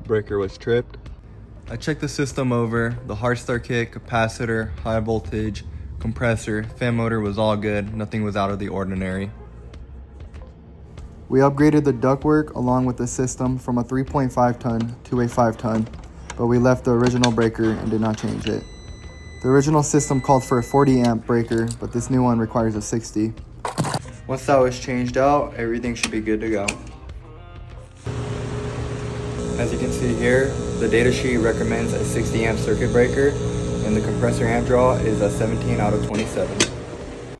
breaker was tripped. I checked the system over. The hard start kit, capacitor, high voltage, compressor, fan motor was all good. Nothing was out of the ordinary. We upgraded the ductwork along with the system from a 3.5 ton to a 5 ton, but we left the original breaker and did not change it. The original system called for a 40 amp breaker, but this new one requires a 60. Once that was changed out, everything should be good to go. As you can see here, the data sheet recommends a 60 amp circuit breaker, and the compressor amp draw is a 17 out of 27.